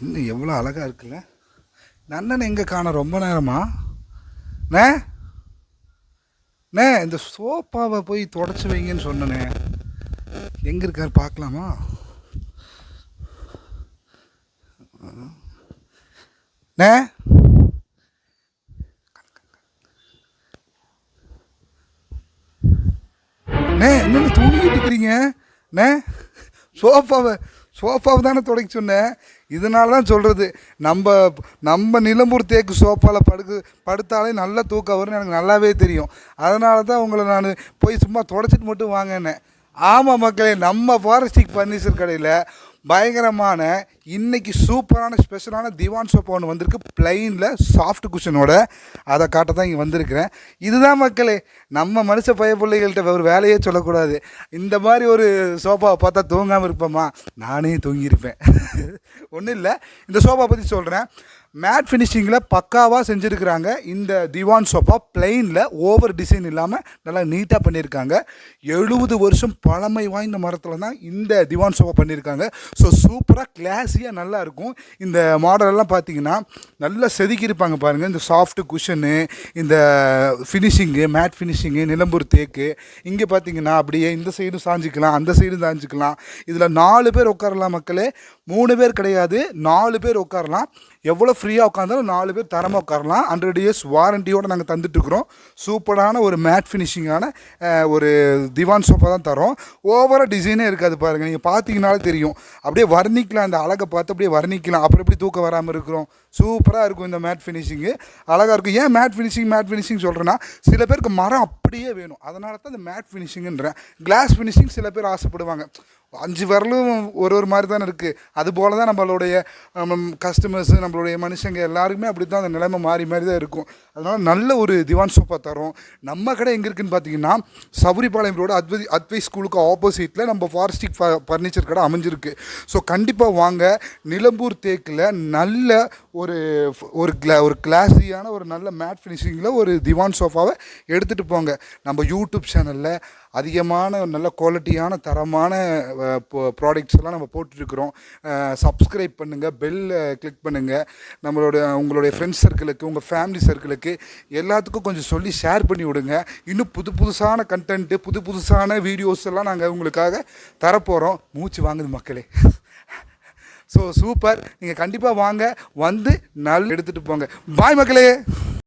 இன்னும் எவ்வளோ அழகாக இருக்குல்ல. இந்த அண்ணனை எங்கே காண ரொம்ப நேரமா? நே நே இந்த சோப்பாவை போய் தொடச்சி வைங்கன்னு சொன்னனே, எங்கே இருக்கார் பார்க்கலாமா? நே நே என்னென்ன தூங்கிட்டு இருக்கிறீங்க? நே சோஃபாவை சோஃபாவை தானே துடைக்க சொன்னேன். இதனால தான் சொல்கிறது, நம்ம நம்ம நிலம்பூர் தேக்கு சோஃபாவில் படுத்தாலே நல்ல தூக்கம் வரும்னு எனக்கு நல்லாவே தெரியும். அதனால தான் உங்களை நான் போய் சும்மா துடைச்சிட்டு மட்டும் வாங்கினேன். ஆமாம் மக்களே, நம்ம ஃபாரஸ்டிக் ஃபர்னிச்சர் கடையில் பயங்கரமான இன்றைக்கி சூப்பரான ஸ்பெஷலான திவான் சோஃபா ஒன்று வந்திருக்கு, பிளைனில் சாஃப்ட் குஷனோட. அதை காட்ட தான் இங்கே வந்திருக்கிறேன். இதுதான் மக்களே, நம்ம மனுஷ பிள்ளைகள்கிட்ட ஒரு வேலையே சொல்லக்கூடாது. இந்த மாதிரி ஒரு சோஃபாவை பார்த்தா தூங்காமல் இருப்போமா? நானே தூங்கியிருப்பேன். ஒன்றும் இல்லை, இந்த சோஃபா பற்றி சொல்கிறேன். மேட் ஃபினிஷிங்கில் பக்காவாக செஞ்சுருக்கிறாங்க. இந்த திவான் சோஃபா பிளெயினில் ஓவர் டிசைன் இல்லாமல் நல்லா நீட்டாக பண்ணியிருக்காங்க. 70 வருஷம் பழமை வாய்ந்த மரத்தில் தான் இந்த திவான் சோஃபா பண்ணியிருக்காங்க. ஸோ சூப்பராக கிளாஸியாக நல்லாயிருக்கும். இந்த மாடலெல்லாம் பார்த்தீங்கன்னா நல்லா செதுக்கியிருப்பாங்க பாருங்கள். இந்த சாஃப்ட் குஷனு, இந்த ஃபினிஷிங்கு, மேட் ஃபினிஷிங்கு, நிலம்பூர் தேக்கு. இங்கே பார்த்தீங்கன்னா அப்படியே இந்த சைடும் சாஞ்சிக்கலாம், அந்த சைடும் சாஞ்சிக்கலாம். இதில் 4 பேர் உட்காரலாம் மக்களே, 3 பேர் கிடையாது, 4 பேர் உட்காரலாம். எவ்வளோ ஃப்ரீயாக உட்காந்தாலும் 4 பேர் தரமாக உட்காரலாம். 100 years வாரண்டியோடு நாங்கள் தந்துட்டுருக்குறோம். சூப்பரான ஒரு மேட் ஃபினிஷிங்கான ஒரு திவான் சோஃபா தான் தரோம். ஓவராக டிசைனே இருக்காது பாருங்கள், நீங்கள் பார்த்தீங்கனாலே தெரியும். அப்படியே வர்ணிக்கலாம், அந்த அழகை பார்த்து அப்படியே வர்ணிக்கலாம். அப்புறம் எப்படி தூக்கம் வராமல் இருக்கிறோம். சூப்பராக இருக்கும் இந்த மேட் ஃபினிஷிங்கு, அழகாக இருக்கும். ஏன் மேட் ஃபினிஷிங் சொல்கிறேன்னா, சில பேருக்கு மரம் அப்படியே வேணும், அதனால தான் இந்த மேட் ஃபினிஷிங்குன்றேன். கிளாஸ் ஃபினிஷிங் சில பேர் ஆசைப்படுவாங்க. 5 விரலும் ஒரு மாதிரி தானே இருக்குது. அதுபோல் தான் நம்மளுடைய கஸ்டமர்ஸு, நம்மளுடைய மனுஷங்க எல்லாருக்குமே அப்படி தான் அந்த நிலைமை மாறி தான் இருக்கும். அதனால் நல்ல ஒரு திவான் சோஃபா தரோம். நம்ம கடை எங்கே இருக்குதுன்னு பார்த்தீங்கன்னா, சபரிபாளையம் ரோடு அத்வை ஸ்கூலுக்கு ஆப்போசிட்டில் நம்ம ஃபாரஸ்டிக் ஃபர்னிச்சர் கடை அமைஞ்சிருக்கு. ஸோ கண்டிப்பாக வாங்க. நிலம்பூர் தேக்கில் நல்ல ஒரு கிளாஸியான ஒரு நல்ல மேட் ஃபினிஷிங்கில் ஒரு திவான் சோஃபாவை எடுத்துகிட்டு போங்க. நம்ம யூடியூப் சேனலில் அதிகமான நல்ல குவாலிட்டியான தரமான ப்ராடக்ட்ஸ் எல்லாம் நம்ம போட்டுருக்குறோம். சப்ஸ்கிரைப் பண்ணுங்கள், பெல் கிளிக் பண்ணுங்கள். உங்களுடைய ஃப்ரெண்ட்ஸ் சர்க்கிளுக்கு, உங்கள் ஃபேமிலி சர்க்கிளுக்கு எல்லாத்துக்கும் கொஞ்சம் சொல்லி ஷேர் பண்ணி விடுங்க. இன்னும் புதுசான கண்டென்ட்டு, புதுசான வீடியோஸ் எல்லாம் நாங்கள் உங்களுக்காக தரப்போகிறோம். மூச்சு வாங்குது மக்களே. ஸோ சூப்பர், நீங்கள் கண்டிப்பாக வாங்க, வந்து எடுத்துகிட்டு போங்க. பாய் மக்களே.